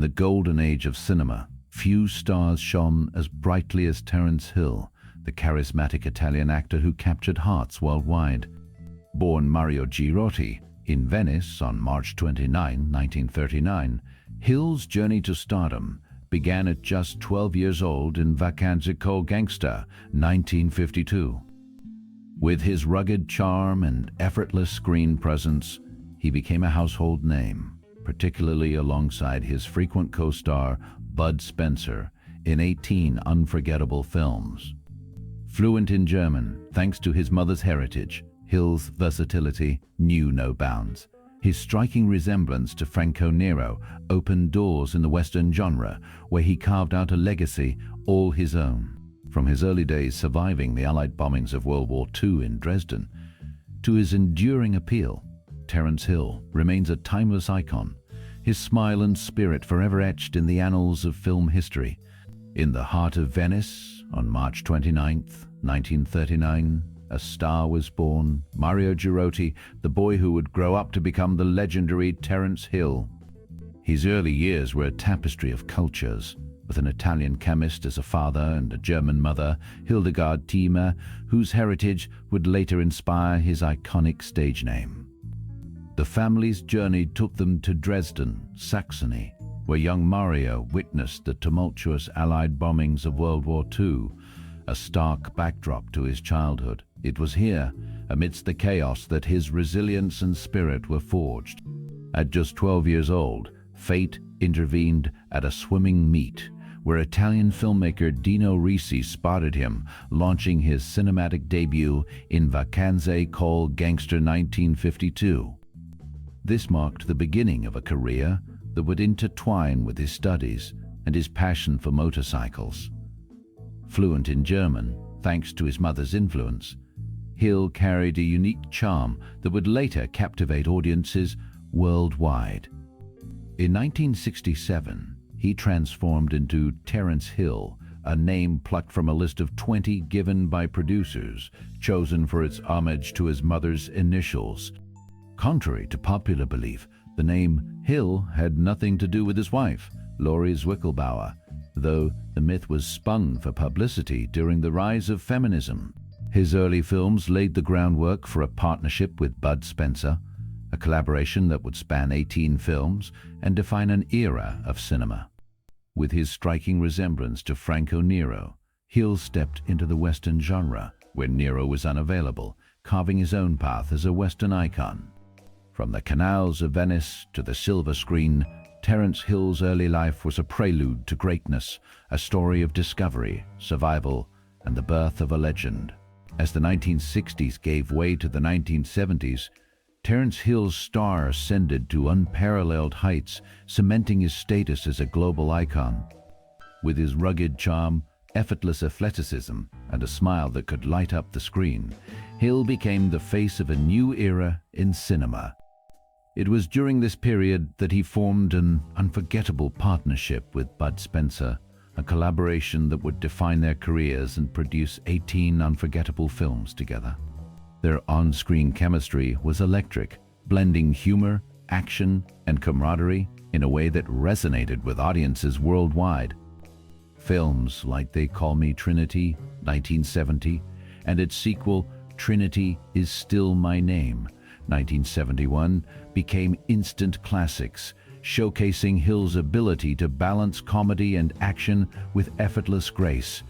the golden age of cinema, few stars shone as brightly as Terence Hill, the charismatic Italian actor who captured hearts worldwide. Born Mario Girotti in Venice on March 29, 1939, Hill's journey to stardom began at just 12 years old in Vacanze col Gangster, 1952. With his rugged charm and effortless screen presence, he became a household name, particularly alongside his frequent co-star Bud Spencer in 18 unforgettable films. Fluent in German, thanks to his mother's heritage, Hill's versatility knew no bounds. His striking resemblance to Franco Nero opened doors in the Western genre, where he carved out a legacy all his own. From his early days surviving the Allied bombings of World War II in Dresden, to his enduring appeal, Terence Hill remains a timeless icon, his smile and spirit forever etched in the annals of film history. In the heart of Venice, on March 29, 1939, a star was born, Mario Girotti, the boy who would grow up to become the legendary Terence Hill. His early years were a tapestry of cultures, with an Italian chemist as a father and a German mother, Hildegard Thieme, whose heritage would later inspire his iconic stage name. The family's journey took them to Dresden, Saxony, where young Mario witnessed the tumultuous Allied bombings of World War II, a stark backdrop to his childhood. It was here, amidst the chaos, that his resilience and spirit were forged. At just 12 years old, fate intervened at a swimming meet, where Italian filmmaker Dino Risi spotted him, launching his cinematic debut in Vacanze col Gangster 1952. This marked the beginning of a career that would intertwine with his studies and his passion for motorcycles. Fluent in German, thanks to his mother's influence, Hill carried a unique charm that would later captivate audiences worldwide. In 1967, he transformed into Terence Hill, a name plucked from a list of 20 given by producers, chosen for its homage to his mother's initials. Contrary to popular belief, the name Hill had nothing to do with his wife, Laurie Zwickelbauer, though the myth was spun for publicity during the rise of feminism. His early films laid the groundwork for a partnership with Bud Spencer, a collaboration that would span 18 films and define an era of cinema. With his striking resemblance to Franco Nero, Hill stepped into the Western genre, where Nero was unavailable, carving his own path as a Western icon. From the canals of Venice to the silver screen, Terence Hill's early life was a prelude to greatness, a story of discovery, survival, and the birth of a legend. As the 1960s gave way to the 1970s, Terence Hill's star ascended to unparalleled heights, cementing his status as a global icon. With his rugged charm, effortless athleticism, and a smile that could light up the screen, Hill became the face of a new era in cinema. It was during this period that he formed an unforgettable partnership with Bud Spencer, a collaboration that would define their careers and produce 18 unforgettable films together. Their on-screen chemistry was electric, blending humor, action, and camaraderie in a way that resonated with audiences worldwide. Films like They Call Me Trinity, 1970, and its sequel, Trinity Is Still My Name, 1971, became instant classics, showcasing Hill's ability to balance comedy and action with effortless grace.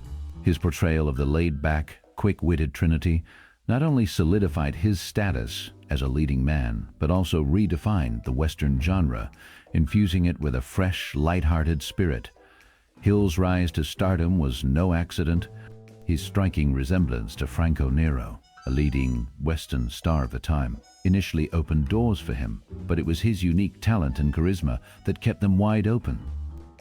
His portrayal of the laid-back, quick-witted Trinity not only solidified his status as a leading man, but also redefined the Western genre, infusing it with a fresh, light-hearted spirit. Hill's rise to stardom was no accident. His striking resemblance to Franco Nero, a leading Western star of the time, initially opened doors for him, but it was his unique talent and charisma that kept them wide open.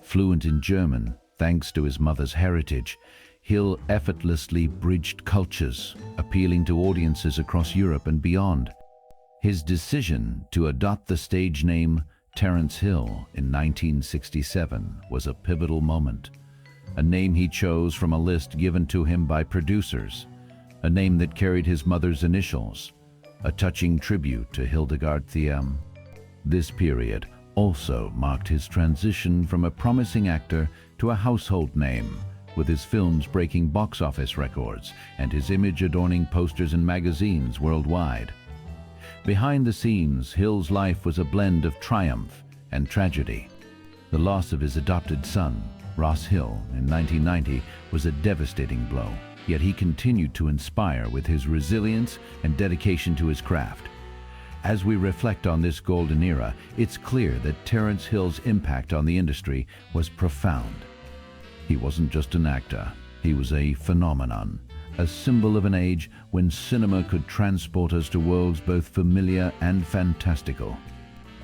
Fluent in German, thanks to his mother's heritage, Hill effortlessly bridged cultures, appealing to audiences across Europe and beyond. His decision to adopt the stage name Terence Hill in 1967 was a pivotal moment, a name he chose from a list given to him by producers, a name that carried his mother's initials, a touching tribute to Hildegard Thieme. This period also marked his transition from a promising actor to a household name, with his films breaking box office records and his image adorning posters and magazines worldwide. Behind the scenes, Hill's life was a blend of triumph and tragedy. The loss of his adopted son, Ross Hill, in 1990 was a devastating blow, yet he continued to inspire with his resilience and dedication to his craft. As we reflect on this golden era, it's clear that Terence Hill's impact on the industry was profound. He wasn't just an actor, he was a phenomenon, a symbol of an age when cinema could transport us to worlds both familiar and fantastical.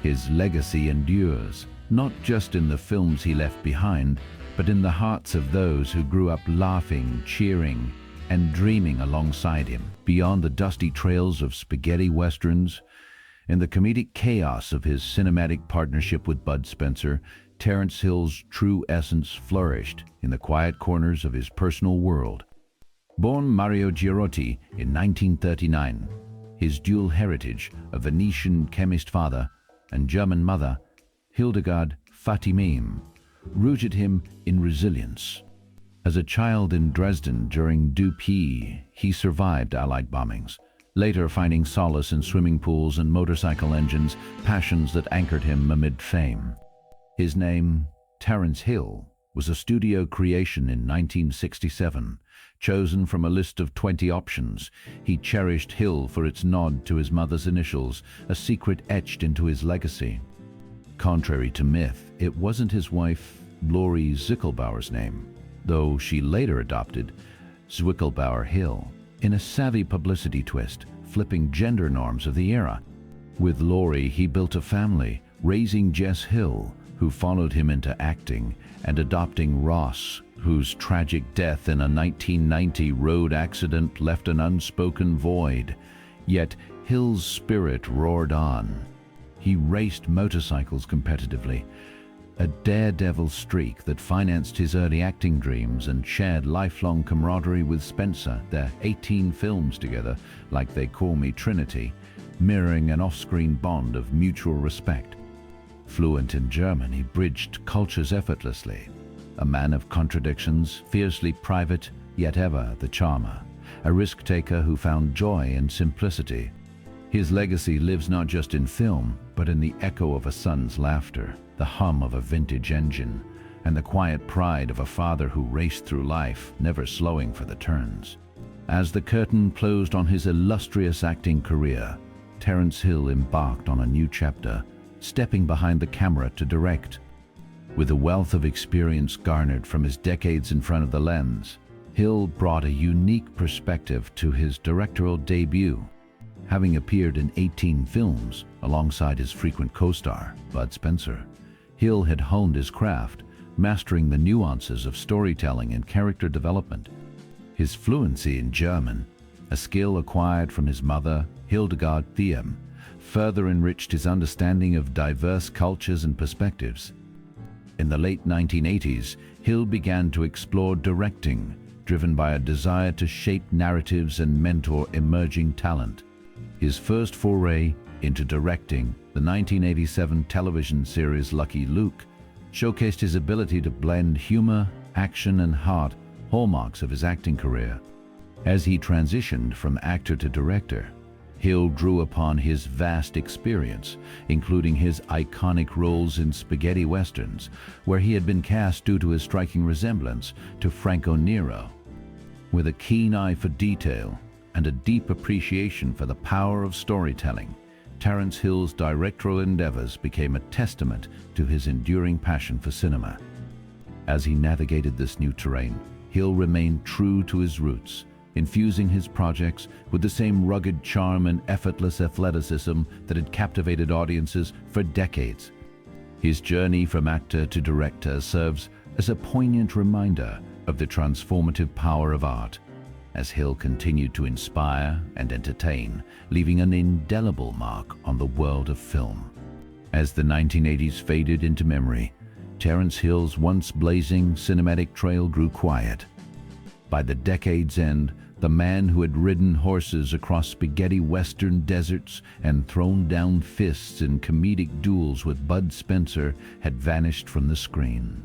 His legacy endures, not just in the films he left behind, but in the hearts of those who grew up laughing, cheering, and dreaming alongside him. Beyond the dusty trails of spaghetti westerns, in the comedic chaos of his cinematic partnership with Bud Spencer, Terence Hill's true essence flourished in the quiet corners of his personal world. Born Mario Girotti in 1939, his dual heritage, a Venetian chemist father and German mother, Hildegard Fatimim, rooted him in resilience. As a child in Dresden during Dupy, he survived Allied bombings, later finding solace in swimming pools and motorcycle engines, passions that anchored him amid fame. His name, Terence Hill, was a studio creation in 1967. Chosen from a list of 20 options, he cherished Hill for its nod to his mother's initials, a secret etched into his legacy. Contrary to myth, it wasn't his wife, Lori Zickelbauer's name, though she later adopted Zwickelbauer Hill, in a savvy publicity twist, flipping gender norms of the era. With Lori, he built a family, raising Jess Hill, who followed him into acting, and adopting Ross, whose tragic death in a 1990 road accident left an unspoken void. Yet Hill's spirit roared on. He raced motorcycles competitively, a daredevil streak that financed his early acting dreams, and shared lifelong camaraderie with Spencer, their 18 films together, like They Call Me Trinity, mirroring an off-screen bond of mutual respect. Fluent in German, he bridged cultures effortlessly. A man of contradictions, fiercely private, yet ever the charmer. A risk-taker who found joy in simplicity. His legacy lives not just in film, but in the echo of a son's laughter, the hum of a vintage engine, and the quiet pride of a father who raced through life, never slowing for the turns. As the curtain closed on his illustrious acting career, Terence Hill embarked on a new chapter, stepping behind the camera to direct. With a wealth of experience garnered from his decades in front of the lens, Hill brought a unique perspective to his directorial debut. Having appeared in 18 films alongside his frequent co-star, Bud Spencer, Hill had honed his craft, mastering the nuances of storytelling and character development. His fluency in German, a skill acquired from his mother, Hildegard Thiem, further enriched his understanding of diverse cultures and perspectives. In the late 1980s, Hill began to explore directing, driven by a desire to shape narratives and mentor emerging talent. His first foray into directing, the 1987 television series Lucky Luke, showcased his ability to blend humor, action, and heart, hallmarks of his acting career. As he transitioned from actor to director, Hill drew upon his vast experience, including his iconic roles in spaghetti westerns, where he had been cast due to his striking resemblance to Franco Nero. With a keen eye for detail and a deep appreciation for the power of storytelling, Terence Hill's directorial endeavors became a testament to his enduring passion for cinema. As he navigated this new terrain, Hill remained true to his roots, infusing his projects with the same rugged charm and effortless athleticism that had captivated audiences for decades. His journey from actor to director serves as a poignant reminder of the transformative power of art, as Hill continued to inspire and entertain, leaving an indelible mark on the world of film. As the 1980s faded into memory, Terence Hill's once blazing cinematic trail grew quiet. By the decade's end, The man who had ridden horses across spaghetti western deserts and thrown down fists in comedic duels with Bud Spencer had vanished from the screen.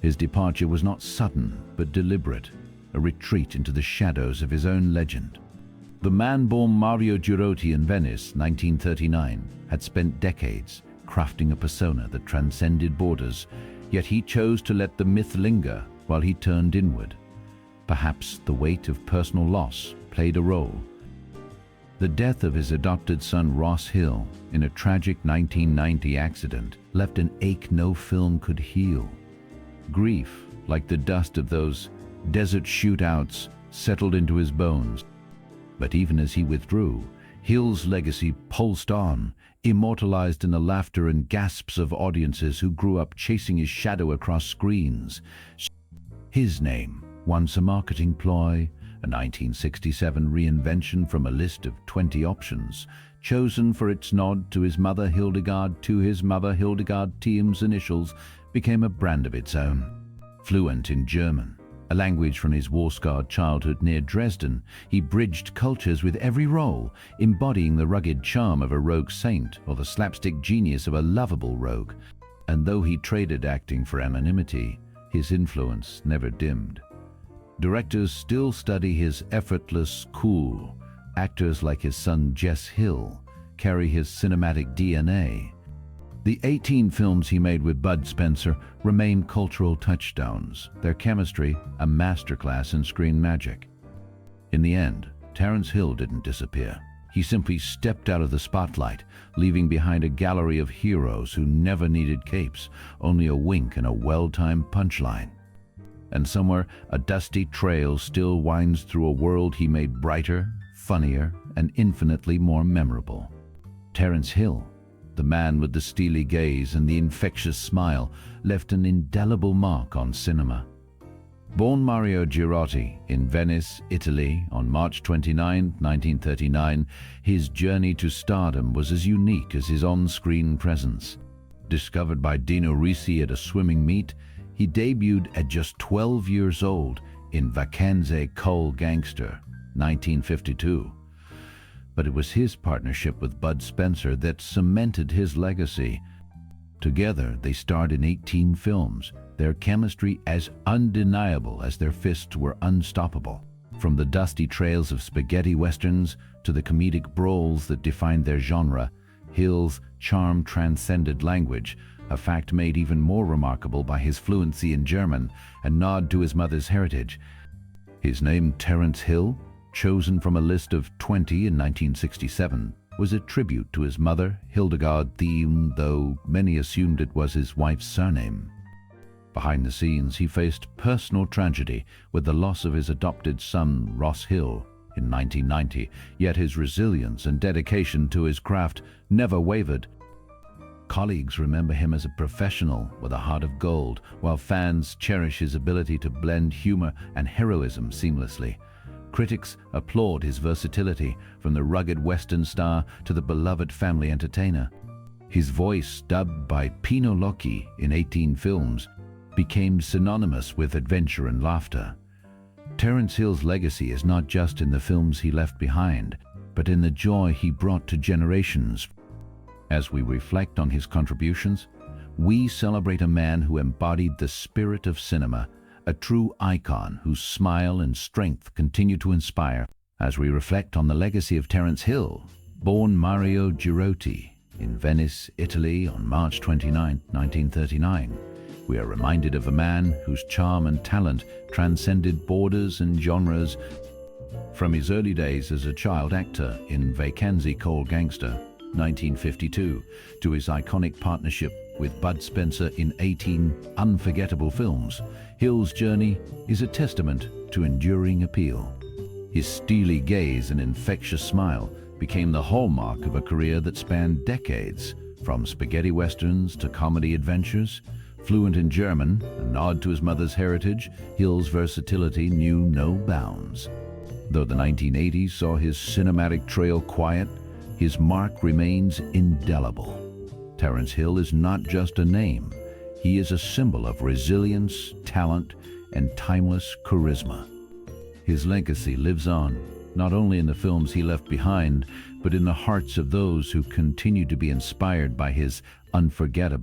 His departure was not sudden but deliberate, a retreat into the shadows of his own legend. The man born Mario Girotti in Venice, 1939, had spent decades crafting a persona that transcended borders, yet he chose to let the myth linger while he turned inward. Perhaps the weight of personal loss played a role. The death of his adopted son Ross Hill in a tragic 1990 accident left an ache no film could heal. Grief, like the dust of those desert shootouts, settled into his bones. But even as he withdrew, Hill's legacy pulsed on, immortalized in the laughter and gasps of audiences who grew up chasing his shadow across screens. His name, once a marketing ploy, a 1967 reinvention from a list of 20 options, chosen for its nod to his mother Hildegard team's initials, became a brand of its own. Fluent in German, a language from his war-scarred childhood near Dresden, he bridged cultures with every role, embodying the rugged charm of a rogue saint or the slapstick genius of a lovable rogue. And though he traded acting for anonymity, his influence never dimmed. Directors still study his effortless cool. Actors like his son Jess Hill carry his cinematic DNA. The 18 films he made with Bud Spencer remain cultural touchstones, their chemistry a masterclass in screen magic. In the end, Terence Hill didn't disappear. He simply stepped out of the spotlight, leaving behind a gallery of heroes who never needed capes, only a wink and a well-timed punchline. And somewhere, a dusty trail still winds through a world he made brighter, funnier, and infinitely more memorable. Terence Hill, the man with the steely gaze and the infectious smile, left an indelible mark on cinema. Born Mario Girotti in Venice, Italy on March 29, 1939, his journey to stardom was as unique as his on-screen presence. Discovered by Dino Risi at a swimming meet, he debuted at just 12 years old in Vacanze Col Gangster, 1952. But it was his partnership with Bud Spencer that cemented his legacy. Together, they starred in 18 films, their chemistry as undeniable as their fists were unstoppable. From the dusty trails of spaghetti westerns to the comedic brawls that defined their genre, Hill's charm transcended language, a fact made even more remarkable by his fluency in German, a nod to his mother's heritage. His name, Terence Hill, chosen from a list of 20 in 1967, was a tribute to his mother, Hildegard, though many assumed it was his wife's surname. Behind the scenes, he faced personal tragedy with the loss of his adopted son, Ross Hill, in 1990, yet his resilience and dedication to his craft never wavered. Colleagues remember him as a professional with a heart of gold, while fans cherish his ability to blend humor and heroism seamlessly. Critics applaud his versatility, from the rugged Western star to the beloved family entertainer. His voice, dubbed by Pino Locchi in 18 films, became synonymous with adventure and laughter. Terence Hill's legacy is not just in the films he left behind, but in the joy he brought to generations. As we reflect on his contributions, we celebrate a man who embodied the spirit of cinema, a true icon whose smile and strength continue to inspire. As we reflect on the legacy of Terence Hill, born Mario Girotti in Venice, Italy on March 29, 1939, we are reminded of a man whose charm and talent transcended borders and genres. From his early days as a child actor in Vacanze Col Gangster, 1952, to his iconic partnership with Bud Spencer in 18 unforgettable films, Hill's journey is a testament to enduring appeal. His steely gaze and infectious smile became the hallmark of a career that spanned decades, from spaghetti westerns to comedy adventures. Fluent in German, a nod to his mother's heritage, Hill's versatility knew no bounds. Though the 1980s saw his cinematic trail quiet, his mark remains indelible. Terence Hill is not just a name. He is a symbol of resilience, talent, and timeless charisma. His legacy lives on, not only in the films he left behind, but in the hearts of those who continue to be inspired by his unforgettable